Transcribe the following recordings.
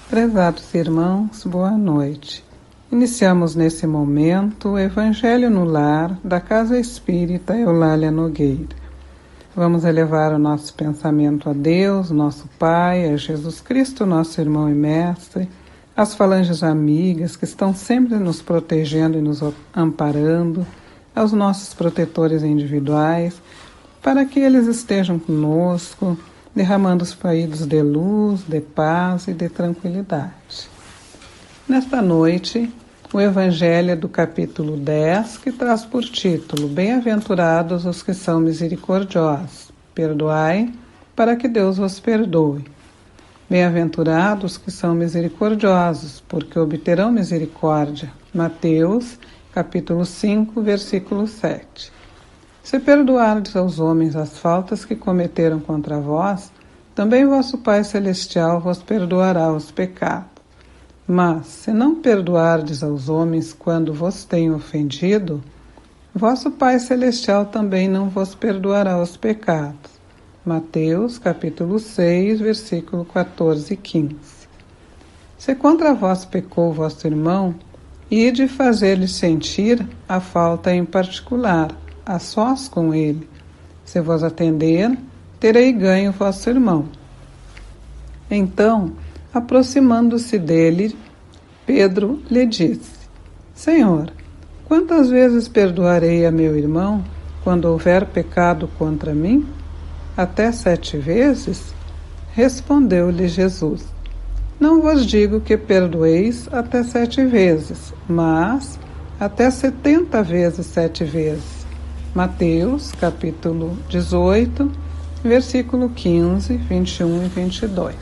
Prezados irmãos, boa noite. Iniciamos nesse momento o Evangelho no Lar da Casa Espírita Eulália Nogueira. Vamos elevar o nosso pensamento a Deus, nosso Pai, a Jesus Cristo, nosso irmão e mestre, às falanges amigas que estão sempre nos protegendo e nos amparando, aos nossos protetores individuais, para que eles estejam conosco, derramando os fluidos de luz, de paz e de tranquilidade. Nesta noite, o Evangelho é do capítulo 10, que traz por título: Bem-aventurados os que são misericordiosos, perdoai, para que Deus vos perdoe. Bem-aventurados os que são misericordiosos, porque obterão misericórdia. Mateus, capítulo 5, versículo 7. Se perdoardes aos homens as faltas que cometeram contra vós, também vosso Pai Celestial vos perdoará os pecados. Mas, se não perdoardes aos homens quando vos têm ofendido, vosso Pai Celestial também não vos perdoará os pecados. Mateus, capítulo 6, versículo 14 e 15. Se contra vós pecou vosso irmão, ide fazer-lhe sentir a falta em particular, a sós com ele. Se vos atender, terei ganho vosso irmão. Então, aproximando-se dele, Pedro lhe disse: Senhor, quantas vezes perdoarei a meu irmão quando houver pecado contra mim? Até 7 vezes? Respondeu-lhe Jesus: Não vos digo que perdoeis até 7 vezes, mas até 70 vezes 7 vezes. Mateus, capítulo 18, versículo 15, 21 e 22.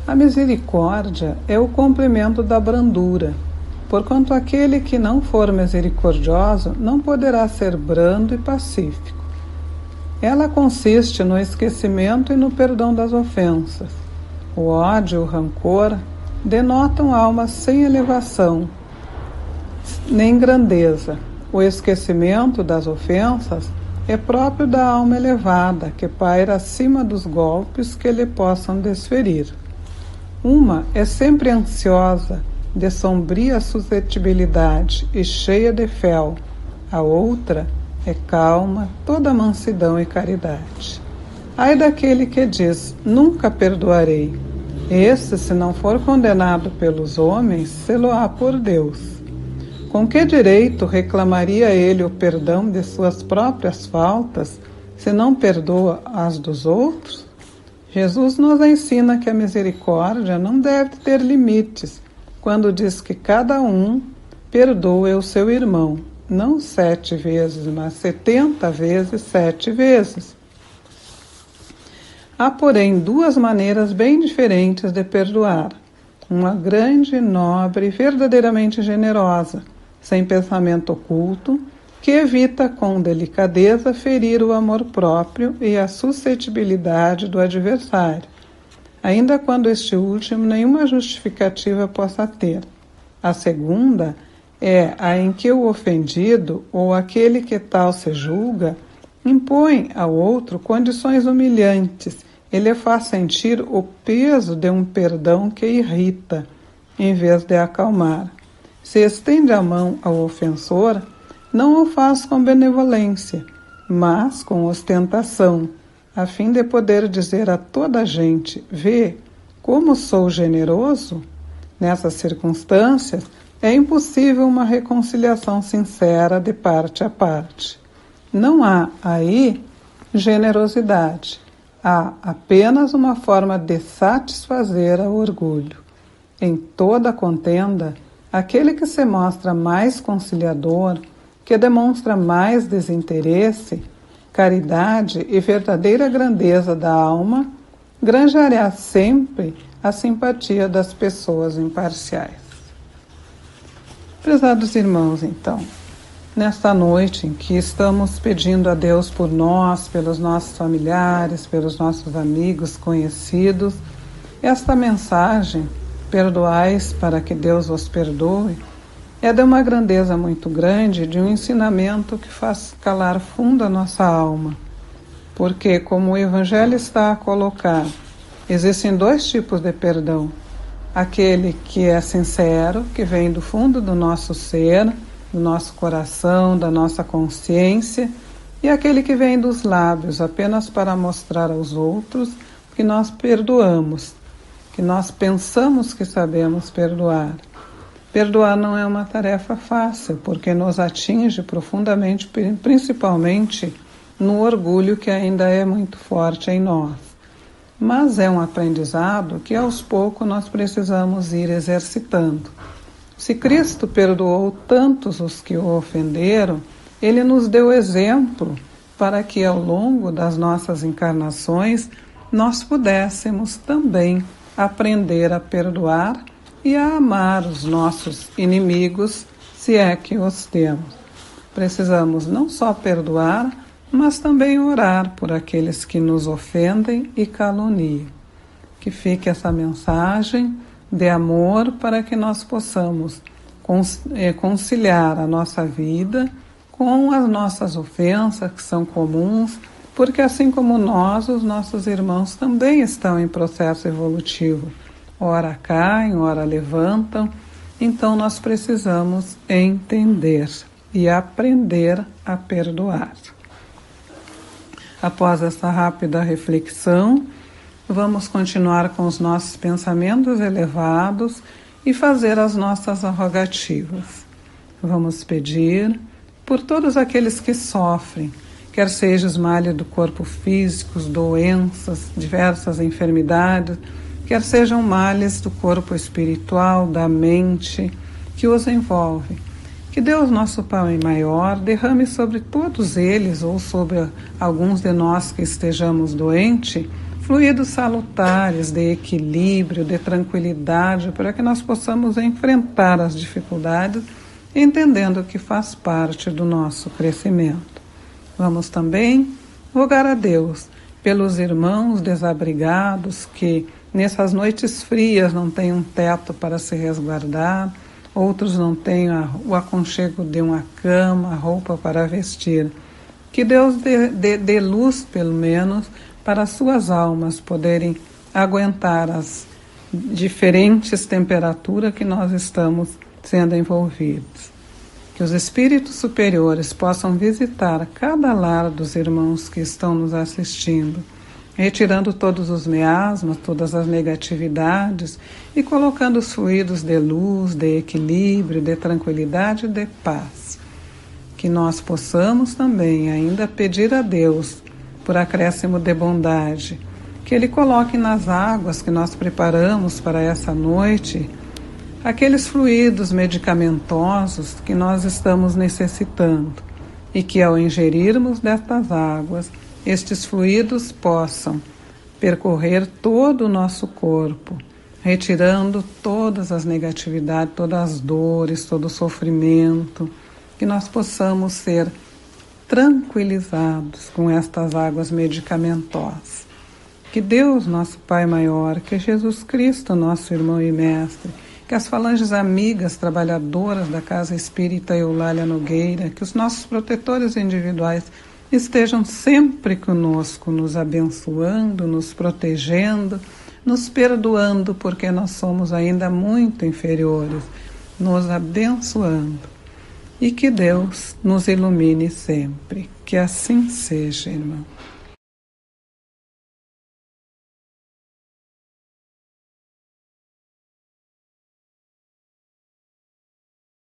A misericórdia é o complemento da brandura, porquanto aquele que não for misericordioso não poderá ser brando e pacífico. Ela consiste no esquecimento e no perdão das ofensas. O ódio e o rancor denotam almas sem elevação, nem grandeza. O esquecimento das ofensas é próprio da alma elevada, que paira acima dos golpes que lhe possam desferir. Uma é sempre ansiosa, de sombria suscetibilidade e cheia de fel. A outra é calma, toda mansidão e caridade. Ai daquele que diz: nunca perdoarei. Esse, se não for condenado pelos homens, sê-lo-á por Deus. Com que direito reclamaria ele o perdão de suas próprias faltas, se não perdoa as dos outros? Jesus nos ensina que a misericórdia não deve ter limites, quando diz que cada um perdoe o seu irmão, não 7 vezes, mas 70 vezes 7 vezes. Há, porém, 2 maneiras bem diferentes de perdoar. Uma grande, nobre e verdadeiramente generosa, sem pensamento oculto, que evita com delicadeza ferir o amor próprio e a suscetibilidade do adversário, ainda quando este último nenhuma justificativa possa ter. A segunda é a em que o ofendido, ou aquele que tal se julga, impõe ao outro condições humilhantes e lhe faz sentir o peso de um perdão que irrita, em vez de acalmar. Se estende a mão ao ofensor, não o faz com benevolência, mas com ostentação, a fim de poder dizer a toda a gente: vê como sou generoso? Nessas circunstâncias, é impossível uma reconciliação sincera de parte a parte. Não há aí generosidade, há apenas uma forma de satisfazer ao orgulho. Em toda contenda, aquele que se mostra mais conciliador, que demonstra mais desinteresse, caridade e verdadeira grandeza da alma, granjeará sempre a simpatia das pessoas imparciais. Prezados irmãos, então, nesta noite em que estamos pedindo a Deus por nós, pelos nossos familiares, pelos nossos amigos, conhecidos, esta mensagem: perdoais para que Deus vos perdoe, é de uma grandeza muito grande, de um ensinamento que faz calar fundo a nossa alma. Porque, como o Evangelho está a colocar, Existem dois tipos de perdão. Aquele que é sincero, que vem do fundo do nosso ser, do nosso coração, da nossa consciência, e aquele que vem dos lábios, apenas para mostrar aos outros que nós perdoamos, que nós pensamos que sabemos perdoar. Perdoar não é uma tarefa fácil, porque nos atinge profundamente, principalmente no orgulho que ainda é muito forte em nós. Mas é um aprendizado que aos poucos nós precisamos ir exercitando. Se Cristo perdoou tantos os que o ofenderam, Ele nos deu exemplo para que ao longo das nossas encarnações nós pudéssemos também aprender a perdoar e a amar os nossos inimigos, se é que os temos. Precisamos não só perdoar, mas também orar por aqueles que nos ofendem e caluniam. Que fique essa mensagem de amor para que nós possamos conciliar a nossa vida com as nossas ofensas, que são comuns, porque assim como nós, os nossos irmãos também estão em processo evolutivo. Ora caem, ora levantam, então nós precisamos entender e aprender a perdoar. Após essa rápida reflexão, vamos continuar com os nossos pensamentos elevados e fazer as nossas rogativas. Vamos pedir por todos aqueles que sofrem, quer sejam os males do corpo físico, doenças, diversas enfermidades, quer sejam males do corpo espiritual, da mente, que os envolvem. Que Deus, nosso Pai maior, derrame sobre todos eles, ou sobre alguns de nós que estejamos doentes, fluidos salutares de equilíbrio, de tranquilidade, para que nós possamos enfrentar as dificuldades, entendendo que faz parte do nosso crescimento. Vamos também rogar a Deus pelos irmãos desabrigados que nessas noites frias não têm um teto para se resguardar, outros não têm o aconchego de uma cama, roupa para vestir. Que Deus dê luz, pelo menos, para as suas almas poderem aguentar as diferentes temperaturas que nós estamos sendo envolvidos. Que os espíritos superiores possam visitar cada lar dos irmãos que estão nos assistindo, retirando todos os miasmas, todas as negatividades e colocando os fluidos de luz, de equilíbrio, de tranquilidade e de paz. Que nós possamos também ainda pedir a Deus por acréscimo de bondade, que Ele coloque nas águas que nós preparamos para essa noite aqueles fluidos medicamentosos que nós estamos necessitando e que ao ingerirmos destas águas, estes fluidos possam percorrer todo o nosso corpo, retirando todas as negatividades, todas as dores, todo o sofrimento, que nós possamos ser tranquilizados com estas águas medicamentosas. Que Deus, nosso Pai maior, que Jesus Cristo, nosso irmão e mestre, que as falanges amigas, trabalhadoras da Casa Espírita Eulália Nogueira, que os nossos protetores individuais estejam sempre conosco, nos abençoando, nos protegendo, nos perdoando, porque nós somos ainda muito inferiores, nos abençoando. E que Deus nos ilumine sempre. Que assim seja, irmão.